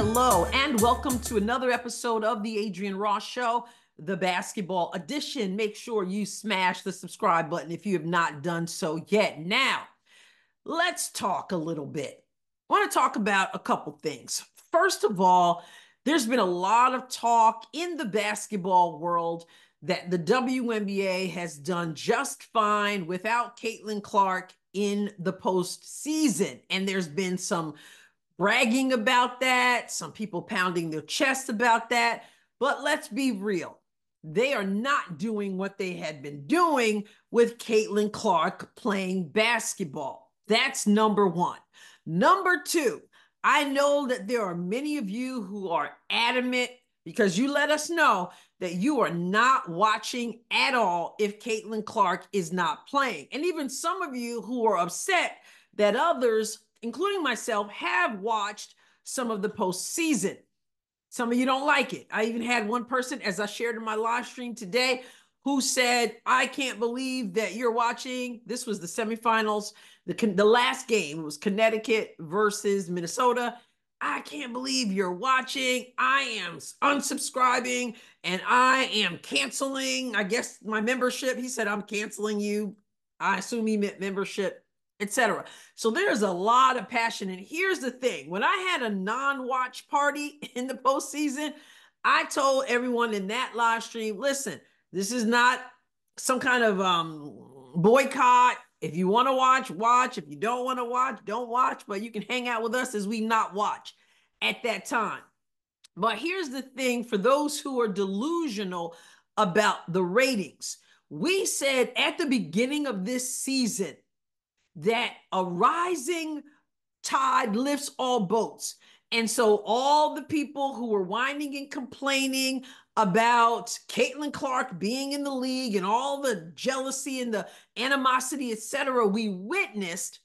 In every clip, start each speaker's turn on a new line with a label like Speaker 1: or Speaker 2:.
Speaker 1: Hello, and welcome to another episode of the Adrienne Ross Show, the basketball edition. Make sure you smash the subscribe button if you have not done so yet. Now, let's talk a little bit. I want to talk about a couple things. First of all, there's been a lot of talk in the basketball world that the WNBA has done just fine without Caitlin Clark in the postseason. And there's been some bragging about that, some people pounding their chest about that. But let's be real. They are not doing what they had been doing with Caitlin Clark playing basketball. That's number one. Number two, I know that there are many of you who are adamant because you let us know that you are not watching at all if Caitlin Clark is not playing. And even some of you who are upset that others, including myself, have watched some of the postseason. Some of you don't like it. I even had one person, as I shared in my live stream today, who said, I can't believe that you're watching. This was the semifinals, the last game. It was Connecticut versus Minnesota. I can't believe you're watching. I am unsubscribing and I am canceling, I guess, my membership. He said, I'm canceling you. I assume he meant membership, etc. So there's a lot of passion. And here's the thing. When I had a non-watch party in the postseason, I told everyone in that live stream, listen, this is not some kind of boycott. If you want to watch, watch. If you don't want to watch, don't watch. But you can hang out with us as we not watch at that time. But here's the thing for those who are delusional about the ratings. We said at the beginning of this season that a rising tide lifts all boats. And so all the people who were whining and complaining about Caitlin Clark being in the league and all the jealousy and the animosity, etc., we witnessed.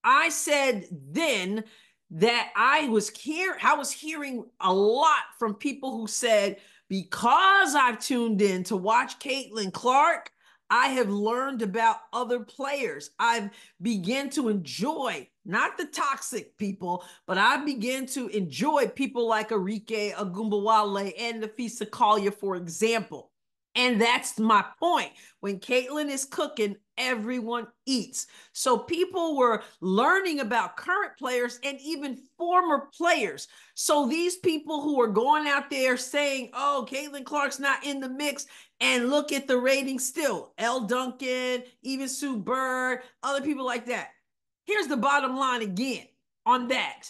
Speaker 1: I said then that I was hearing a lot from people who said, because I've tuned in to watch Caitlin Clark, I have learned about other players. I've begun to enjoy, not the toxic people, but I began to enjoy people like Arike Ogunbowale and Nafisa Collier, for example. And that's my point. When Caitlin is cooking, everyone eats. So people were learning about current players and even former players. So these people who are going out there saying, oh, Caitlin Clark's not in the mix, and look at the ratings still. Elle Duncan, even Sue Bird, other people like that. Here's the bottom line again on that.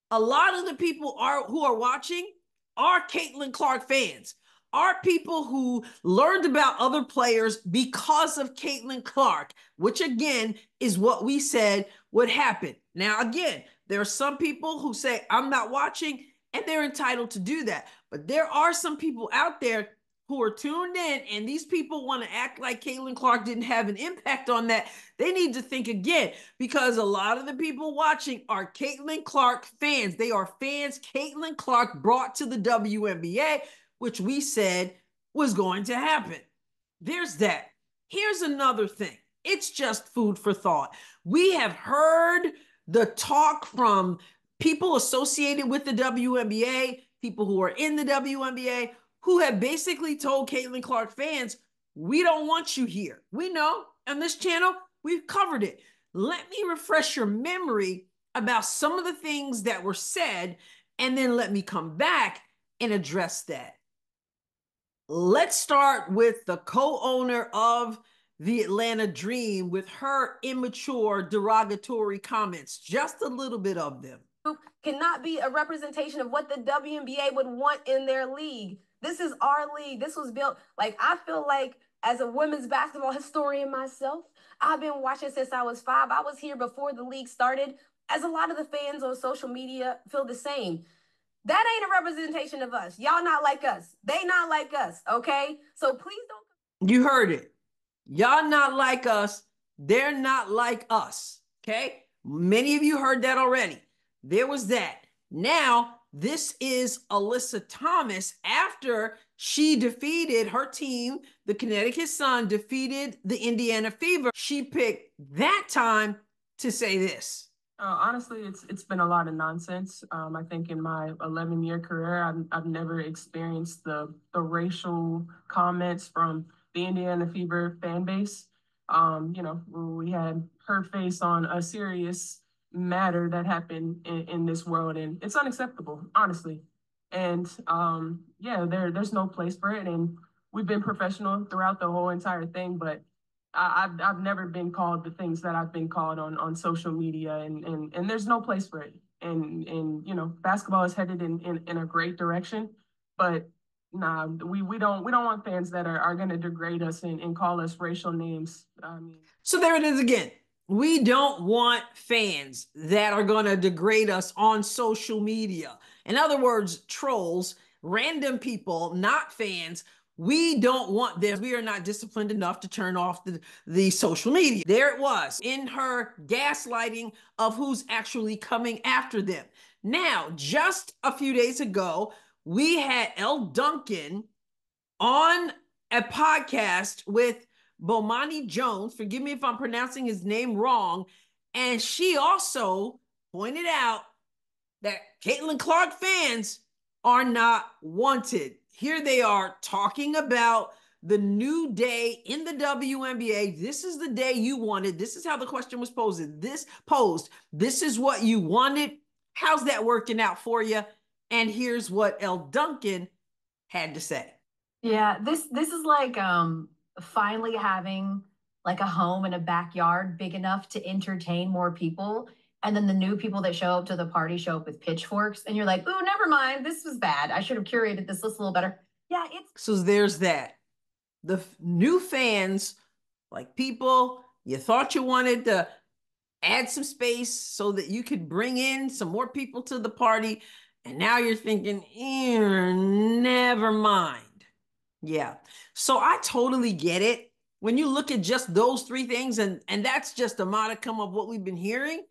Speaker 1: A lot of the people who are watching are Caitlin Clark fans, are people who learned about other players because of Caitlin Clark, which again is what we said would happen. Now, again, there are some people who say, I'm not watching, and they're entitled to do that. But there are some people out there who are tuned in, and these people want to act like Caitlin Clark didn't have an impact on that. They need to think again, because a lot of the people watching are Caitlin Clark fans. They are fans Caitlin Clark brought to the WNBA, which we said was going to happen. There's that. Here's another thing. It's just food for thought. We have heard the talk from people associated with the WNBA, people who are in the WNBA, who have basically told Caitlin Clark fans, we don't want you here. We know on this channel, we've covered it. Let me refresh your memory about some of the things that were said, and then let me come back and address that. Let's start with the co-owner of the Atlanta Dream with her immature, derogatory comments, just a little bit of them.
Speaker 2: Cannot be a representation of what the WNBA would want in their league. This is our league. This was built, like, I feel like as a women's basketball historian myself, I've been watching since I was 5. I was here before the league started, as a lot of the fans on social media feel the same. That ain't a representation of us. Y'all not like us. They not like us, okay? So please don't.
Speaker 1: You heard it. Y'all not like us. They're not like us, okay? Many of you heard that already. There was that. Now, this is Alyssa Thomas after she defeated her team, the Connecticut Sun, defeated the Indiana Fever. She picked that time to say this.
Speaker 3: Honestly, it's been a lot of nonsense. I think in my 11-year career, I've never experienced the racial comments from the Indiana Fever fan base. We had her face on a serious matter that happened in this world, and it's unacceptable, honestly. And yeah, there's no place for it, and we've been professional throughout the whole entire thing, but I've never been called the things that I've been called on social media, and there's no place for it. And basketball is headed in a great direction, but nah, we don't want fans that are going to degrade us and call us racial names. I mean,
Speaker 1: So there it is again. We don't want fans that are going to degrade us on social media. In other words, trolls, random people, not fans. We don't want them. We are not disciplined enough to turn off the social media. There it was in her gaslighting of who's actually coming after them. Now, just a few days ago, we had Elle Duncan on a podcast with Bomani Jones. Forgive me if I'm pronouncing his name wrong. And she also pointed out that Caitlin Clark fans are not wanted. Here they are talking about the new day in the WNBA. This is the day you wanted. This is how the question was posed. This is what you wanted. How's that working out for you? And here's what Elle Duncan had to say.
Speaker 4: Yeah, this is like finally having like a home and a backyard big enough to entertain more people. And then the new people that show up to the party show up with pitchforks, and you're like, "Ooh, never mind. This was bad. I should have curated this list a little better." Yeah, it's
Speaker 1: So there's that. The new fans, like people you thought you wanted to add some space so that you could bring in some more people to the party. And now you're thinking, never mind. Yeah. So I totally get it. When you look at just those three things, and that's just a modicum of what we've been hearing.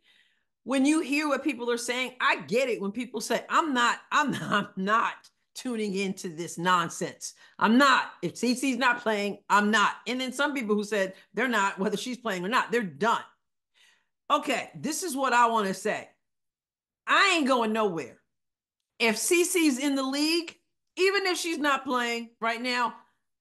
Speaker 1: When you hear what people are saying, I get it. When people say, I'm not tuning into this nonsense. I'm not. If CC's not playing, I'm not. And then some people who said they're not, whether she's playing or not, they're done. Okay, this is what I want to say. I ain't going nowhere. If CC's in the league, even if she's not playing right now,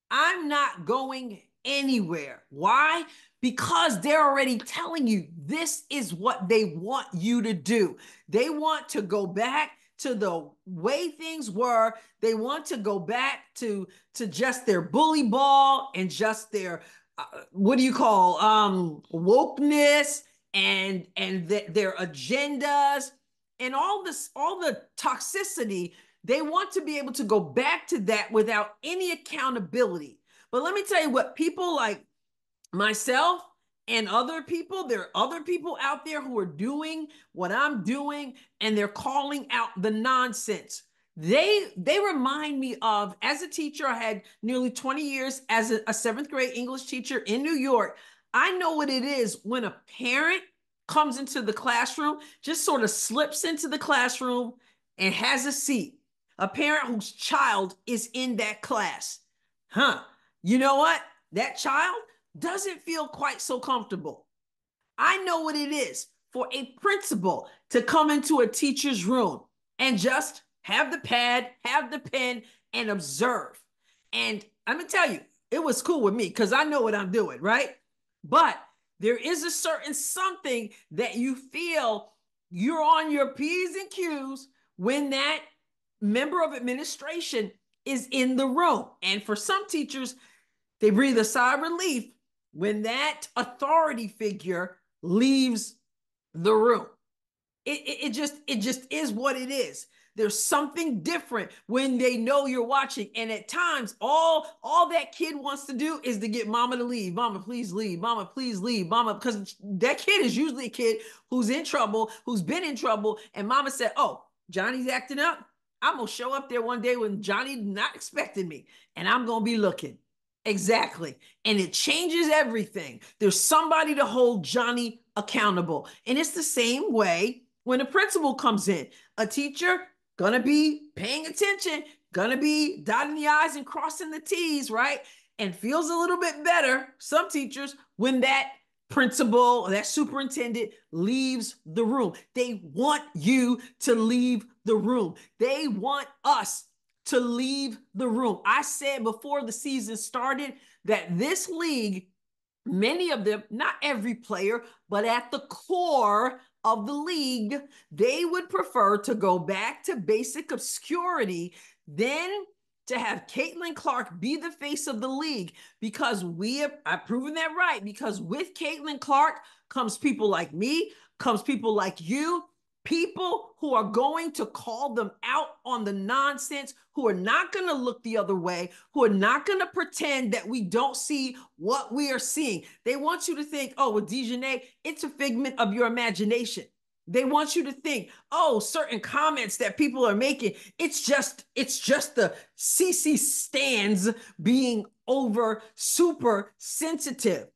Speaker 1: I'm not going anywhere. Why? Because they're already telling you this is what they want you to do. They want to go back to the way things were. They want to go back to just their bully ball and just their what do you call wokeness and their agendas and all the toxicity. They want to be able to go back to that without any accountability. But let me tell you what, people like myself and other people, there are other people out there who are doing what I'm doing, and they're calling out the nonsense. They remind me of, as a teacher, I had nearly 20 years as a seventh grade English teacher in New York. I know what it is when a parent comes into the classroom, just sort of slips into the classroom and has a seat. A parent whose child is in that class. You know what? That child doesn't feel quite so comfortable. I know what it is for a principal to come into a teacher's room and just have the pad, have the pen, and observe. And I'm going to tell you, it was cool with me because I know what I'm doing, right? But there is a certain something that you feel you're on your P's and Q's when that member of administration is in the room. And for some teachers, they breathe a sigh of relief when that authority figure leaves the room. It just is what it is. There's something different when they know you're watching. And at times, all that kid wants to do is to get mama to leave. Mama, please leave. Mama, please leave. Mama, because that kid is usually a kid who's in trouble, who's been in trouble. And mama said, oh, Johnny's acting up. I'm going to show up there one day when Johnny's not expecting me. And I'm going to be looking. Exactly. And it changes everything. There's somebody to hold Johnny accountable. And it's the same way when a principal comes in. A teacher gonna be paying attention, gonna be dotting the I's and crossing the T's, right? And feels a little bit better, some teachers, when that principal, that superintendent leaves the room. They want you to leave the room. They want us to leave the room. I said before the season started that this league, many of them, not every player, but at the core of the league, they would prefer to go back to basic obscurity than to have Caitlin Clark be the face of the league, because I've proven that right, because with Caitlin Clark comes people like me, comes people like you, people who are going to call them out on the nonsense, who are not going to look the other way, who are not going to pretend that we don't see what we are seeing. They want you to think, oh, with DeJounte, it's a figment of your imagination. They want you to think, oh, certain comments that people are making, it's just the CC stands being over super sensitive.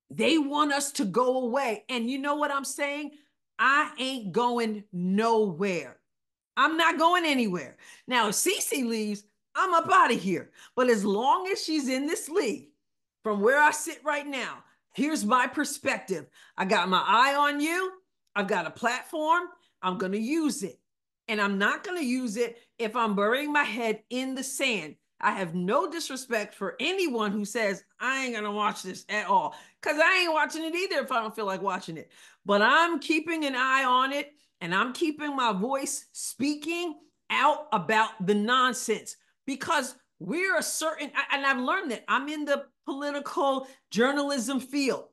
Speaker 1: They want us to go away. And you know what I'm saying? I ain't going nowhere. I'm not going anywhere. Now, if CC leaves, I'm up out of here. But as long as she's in this league, from where I sit right now, here's my perspective. I got my eye on you. I've got a platform. I'm going to use it. And I'm not going to use it if I'm burying my head in the sand. I have no disrespect for anyone who says, I ain't going to watch this at all, because I ain't watching it either if I don't feel like watching it. But I'm keeping an eye on it, and I'm keeping my voice speaking out about the nonsense, because we're a certain, and I've learned that I'm in the political journalism field,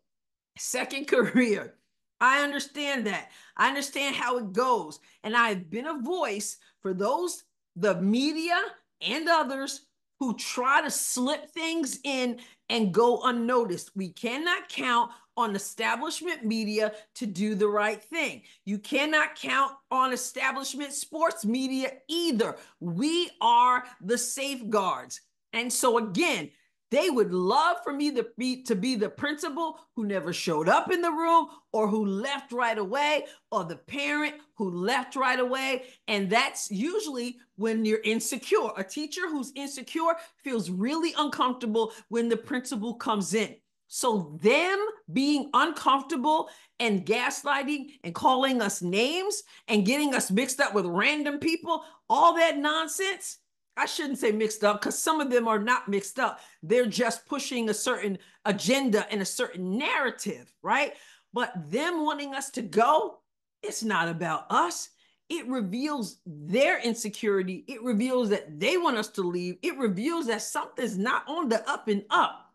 Speaker 1: second career. I understand that. I understand how it goes. And I've been a voice for those, the media and others, who try to slip things in and go unnoticed. We cannot count on establishment media to do the right thing. You cannot count on establishment sports media either. We are the safeguards. And so again, they would love for me to be the principal who never showed up in the room, or who left right away, or the parent who left right away. And that's usually when you're insecure. A teacher who's insecure feels really uncomfortable when the principal comes in. So them being uncomfortable and gaslighting and calling us names and getting us mixed up with random people, all that nonsense, I shouldn't say mixed up, because some of them are not mixed up. They're just pushing a certain agenda and a certain narrative, right? But them wanting us to go, it's not about us. It reveals their insecurity. It reveals that they want us to leave. It reveals that something's not on the up and up.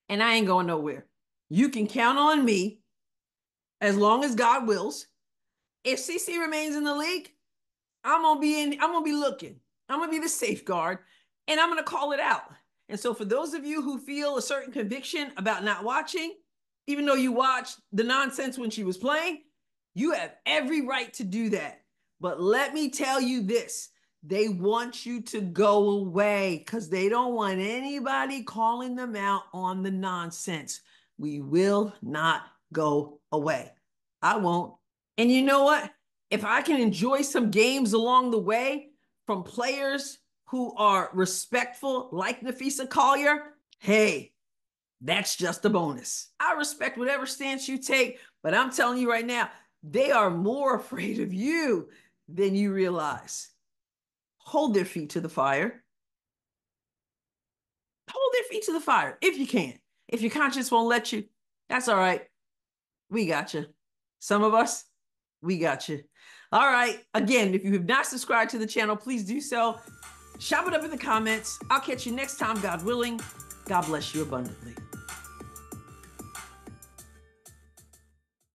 Speaker 1: And I ain't going nowhere. You can count on me as long as God wills. If CC remains in the league, I'm gonna be looking. I'm going to be the safeguard, and I'm going to call it out. And so for those of you who feel a certain conviction about not watching, even though you watched the nonsense when she was playing, you have every right to do that. But let me tell you this, they want you to go away, because they don't want anybody calling them out on the nonsense. We will not go away. I won't. And you know what? If I can enjoy some games along the way from players who are respectful, like Nafisa Collier, hey, that's just a bonus. I respect whatever stance you take, but I'm telling you right now, they are more afraid of you than you realize. Hold their feet to the fire. Hold their feet to the fire if you can. If your conscience won't let you, that's all right. We got you. Some of us, we got you. All right. Again, if you have not subscribed to the channel, please do so. Shop it up in the comments. I'll catch you next time, God willing. God bless you abundantly.